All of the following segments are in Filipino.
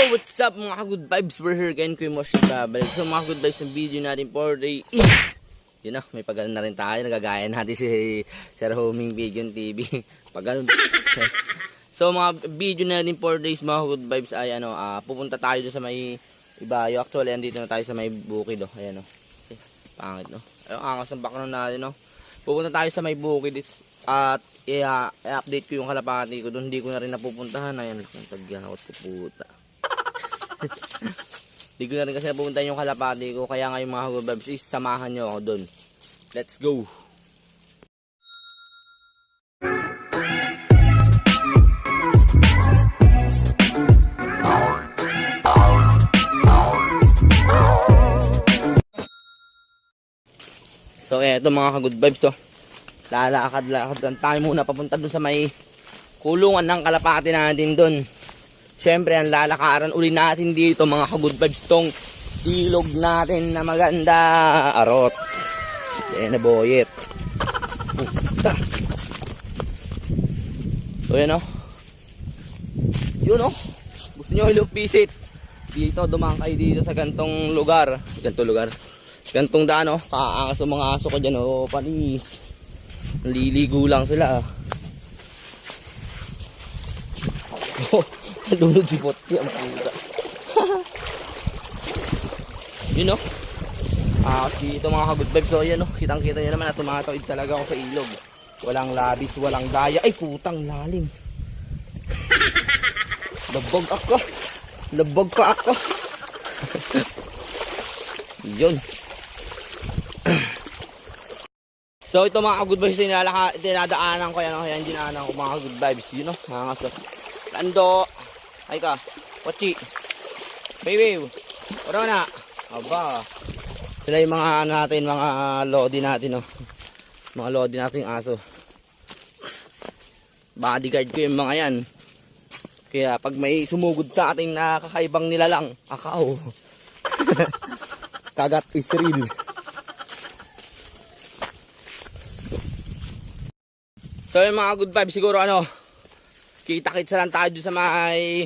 What's up mga good vibes? We're here again, Kuya Mosh babalik. So mga good vibes, yung video natin for day is yun na, may pagano na rin tayo. Nagagaya natin si Sir Homing Bigon TV. Pagano. So mga video natin for days mga good vibes ay pupunta tayo doon sa may Ibayo. Actually andito na tayo sa may bukid oh. Ayan oh. Okay. Pangit no. Ayun, angas ng background natin no. Pupunta tayo sa may bukid at i-update ko yung kalapati ko doon. Hindi ko na rin napupuntahan. Ayan, ang tagyawat ko puta. Hindi ko na rin kasi napupuntahan yung kalapati ko. Kaya ngayon mga good vibes is samahan nyo ako doon. Let's go! So eto mga ka-good vibes oh. Lalakad-lakad lang tayo muna papunta doon sa may kulungan ng kalapati natin doon. Siyempre ang lalakaran uli natin dito mga ka-good vibes tong ilog natin na maganda. Arot. Yan na boyet. So yan o. Yun o. Gusto nyo ilog visit dito, dumaan kayo dito sa gantong lugar. Gantong daan o. Kaangas ang mga aso ko dyan o. Panis. Naliligo lang sila. Oh, nalunod si Potty ang puta. Yun o. Dito mga ka-good vibes. So yan o. Kitang kita nyo naman na tumatawid talaga ako sa ilog. Walang labis, walang daya. Ay putang lalim. Labog ako. Labog pa ako. Yun. So ito mga good vibes, tinadaanan ko yan, kaya dinaanan ko mga good vibes, you know, mga so. Lando, ay ka, Pochi, baby, wala na, aba, sila yung mga natin, mga lodi natin, oh. Mga lodi natin aso. Bodyguard ko yung mga yan, kaya pag may sumugod sa ating nakakaibang nilalang, akaw, kagat is real. So yung mga good vibes siguro kita-kits lang tayo doon sa may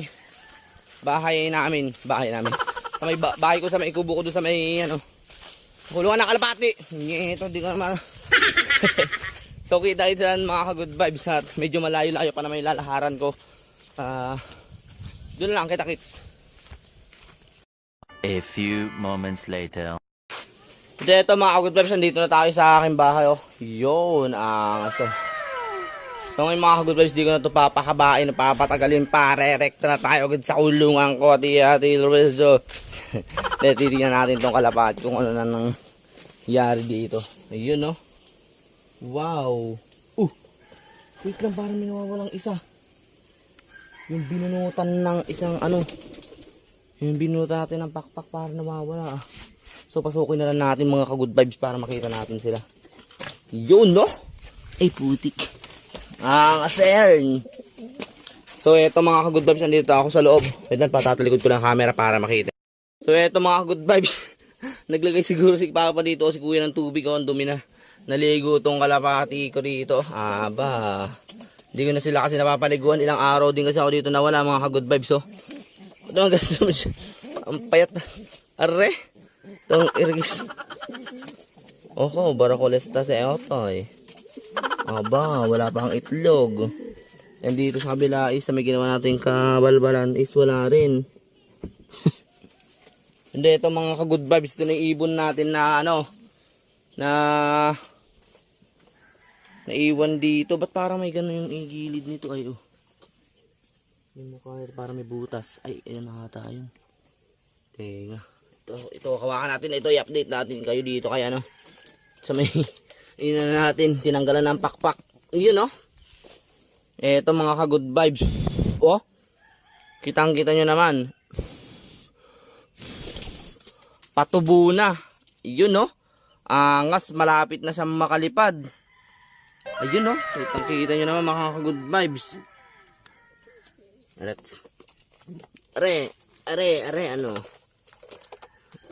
bahay namin. Sa may bahay ko, sa may kubo ko doon sa may kulungan ng kalapati. Ito di ko naman. So kita-kits lang mga good vibes at medyo malayo-layo pa na may lalaharan ko. Doon lang kita-kits. A few moments later. Ito mga good vibes, nandito na tayo sa aking bahay oh. Yun So ngayon mga ka-good vibes, di ko na ito papakabain, papatagalin, pare-rekta na tayo agad sa kulungan ko, ati Lorenzo. Titignan natin itong kalapati kung ano na nangyari dito. Ayun no. Wow. Wait lang, parang may nawawalang isa. Yung binunutan ng isang yung binunutan natin ng pakpak parang nawawala. So pasukin na lang natin mga ka-good vibes para makita natin sila. Yun no. Ay putik. Asern. So eto mga ka-good vibes, nandito ako sa loob. Wait lang, patatalikod ko lang camera para makita. So eto mga ka-good vibes, naglagay siguro si Papa dito o si Kuya ng tubig o ang dumi na. Naligo tong kalapati ko dito. Aba, hindi ko na sila kasi napapaliguan. Ilang araw din kasi ako dito nawala mga ka-good vibes. So ito ang payat. Arre, itong irgis. Oko, barakolesta sa eotoy. Aba, wala pang itlog. And dito sa kabila is may ginawa natin kabalbalan is wala rin. Hindi, ito mga ka-good vibes, ito na yung ibon natin na naiwan dito. Ba't parang may gano'n yung gilid nito? Ay yung mukha nito parang may butas. Ay, ayan na ata yun. Tenga. Ito kawakan natin. Ito i-update natin kayo dito. Kaya sa may natin, tinanggalan ng pakpak. Yun no. Eto mga ka-good vibes. Kitang-kita nyo naman. Patubo na. Yun no. Angas, malapit na sa makalipad. Ayun no. Kitang-kita nyo naman mga ka-good vibes. Are,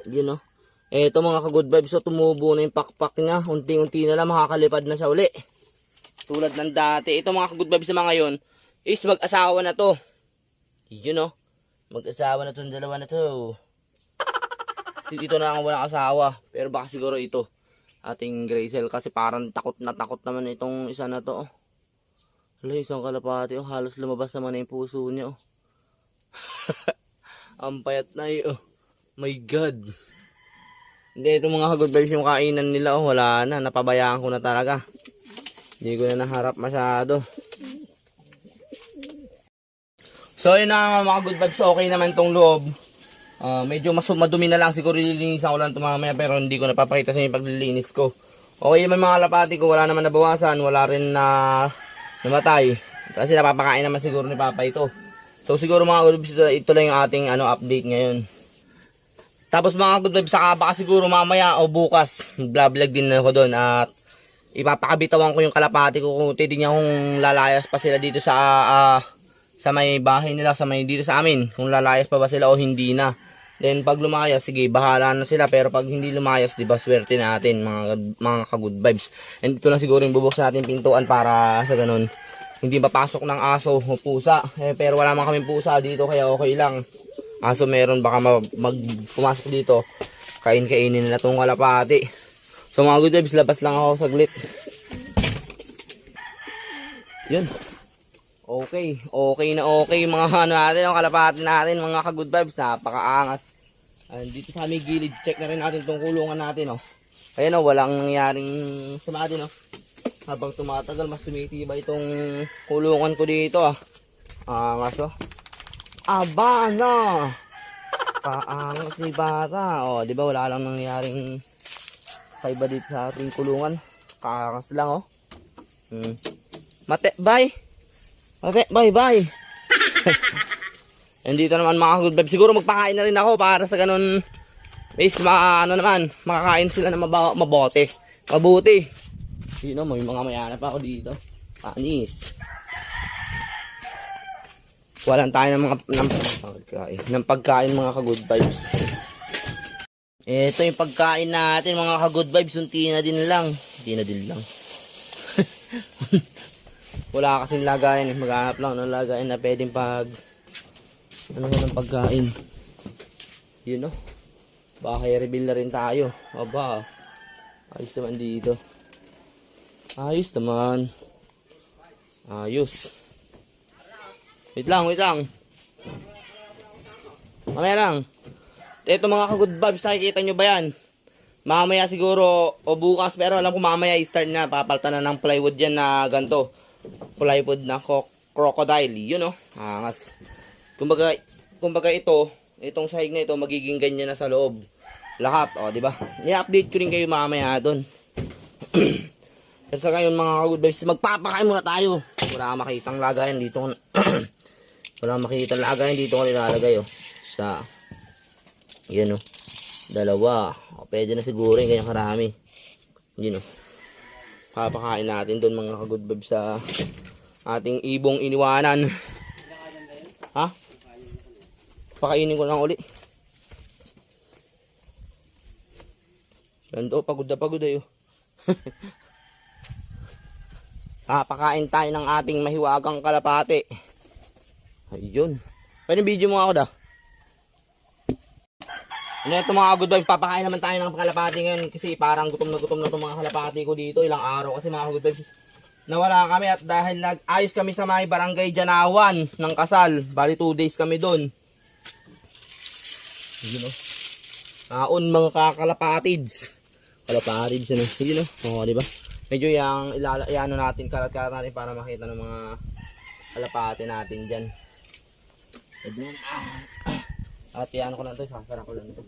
Yun no. Eto mga ka-good vibes, so tumubo na yung pakpak niya. Unti-unti na lang makakalipad na siya uli. Tulad ng dati. Ito mga ka-good vibes naman ngayon is mag-asawa na to. Yun no. Mag-asawa na itong dalawa na to. Ito na ang walang asawa. Pero baka siguro ito. Ating Grazel. Kasi parang takot naman itong isa na to. Hala, isang kalapati. Halos lumabas naman na yung puso niya. Ang payat na yun. My God. Hindi, itong mga good vibes yung kainan nila. Wala na. Napabayaan ko na talaga. Hindi ko na naharap masyado. So yun na mga good vibes, okay naman tong loob. Medyo madumi na lang, siguro lilinisan ko lang ito mamaya, pero hindi ko napapakita sa inyo paglilinis ko. Okay naman mga kalapati ko, wala naman nabawasan, wala rin na namatay. Kasi napapakain naman siguro ni Papa ito. So siguro mga good vibes, ito lang yung ating update ngayon. Tapos mga good vibes, saka baka siguro mamaya o bukas, vlog din ako doon at ipapakabitawan ko yung kalapati ko kung titignan kung lalayas pa sila dito sa may bahay nila, sa may dito sa amin, kung lalayas pa ba sila o hindi na. Then pag lumayas, sige, bahala na sila, pero pag hindi lumayas, di ba, swerte natin mga ka-good vibes. And ito na siguro yung bubuksan natin pintuan para sa ganun hindi mapasok ng aso o pusa. Pero wala man kaming pusa dito, kaya okay lang. Aso meron, baka pumasok dito, kainin nila tong kalapati. So mga good vibes, labas lang ako saglit. Yun. Okay mga natin, ang kalapati natin, mga ka-good vibes, napakaangas. Dito sa aming gilid, check na rin natin itong kulungan natin, oh. Ayan, oh, walang nangyaring sama din, oh. Habang tumatagal, mas tumitibay itong kulungan ko dito, ah. Angas, oh. Aba na! Paangas ni bata, oh, di ba wala lang nangyaring kaiba dito sa ating kulungan. Kaangas lang, oh. Mate, bye! Okay, bye. And dito naman mga good vibes, siguro magpakain na rin ako para sa ganun is makakain sila na mabuti. You know, may mga mayana pa ako dito. Panis. Walang tayo ng pagkain mga ka-good vibes. Ito yung pagkain natin mga ka-good vibes, yung tina din lang. Wala kasing lagayan, maghanap lang ng lagayan na pwedeng ng pagkain. Yun, no? Baka i-reveal na rin tayo. Aba, ayos naman dito. Ayos. Wait lang. Mamaya lang. Ito mga ka-good vibes, nakikita nyo ba yan? Mamaya siguro o bukas, pero alam ko mamaya i-start na, papalta na ng plywood yan na ganito. Plywood na crocodile, yun, no? Angas. Kumbaga itong sahig na ito magiging ganyan na sa loob. Lahat, di ba? I-update ko rin kayo mamaya doon. Kasi ngayon mga ka-good vibes, magpapakain muna tayo. Wala kang makitang lagayan dito. Wala kang makitang lagayan dito ko nilalagay, oh. Sa yun, oh. Dalawa. Pwede na siguro yung ganyan karami. Yun, oh. Papakain natin doon mga ka-good vibes sa ating ibong iniwanan. Ha? Pakainin ko lang uli. Ganda, pagod ayo. Papakain tayo ng ating mahiwagang kalapati. Ayun. Pwede video mo ako da. Ano ito mga good vibes, papakain naman tayo ng kalapati ngayon kasi parang gutom na itong mga kalapati ko dito. Ilang araw kasi mga good vibes nawala kami at dahil nag-ayos kami sa may barangay Janawan ng kasal. Bali 2 days kami doon. Yun, oh. Kaon mga kakalapatids. Kalapatids, ano. Yun, oh. Diba? Medyo yung iano natin, kalat-kalat natin para makita ng mga kalapati natin dyan. At yan ko lang ito, sasara ko lang ito.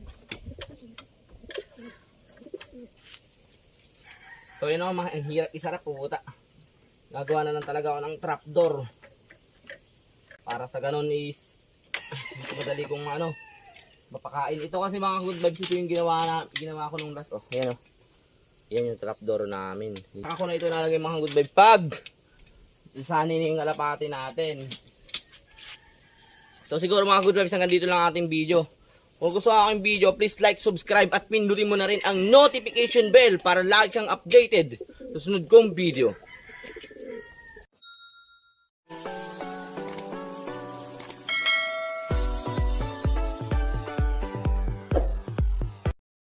So yun, ang hirap isarap, puta. Gagawa na lang talaga ako ng trapdoor. Para sa ganun is madali kong mapakain. Ito kasi mga good vibes, ito yung ginawa ko nung last. Ayan, oh. Yan yung trapdoor namin. Ako na ito nalagay mga good vibes. Pag isanin yung kalapati natin. So siguro mga good vibes, hanggang dito lang ating video. Kung gusto mo aking video, please like, subscribe at pindutin mo na rin ang notification bell para lagi kang updated sa sunod kong video.